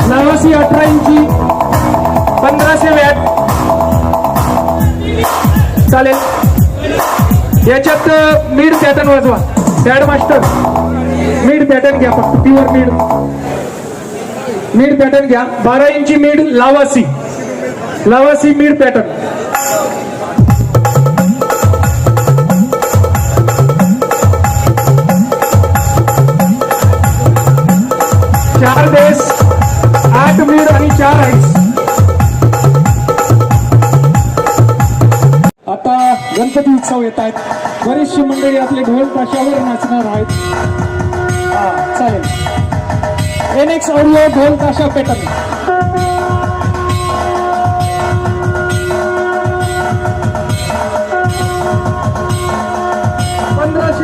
नावासी 18 इंची 1500 वॅट चालेल। याच्यात मिड पॅटर्न वाजवा पॅड मास्टर, मिड पॅटर्न घ्या फक्त, प्युअर मिड पॅटर्न घ्या। 12 इंची मिड लावासी मिड पॅटर्न। चार बेस, 8 मिड आणि 4 हाईट्स। आता गणपती उत्सव येत आहेत, बरीचशी मंडळी आपले ढोल ताशावर नाचणार आहेत। चालेल, NX ऑडिओ ढोल ताशा पॅटर्न।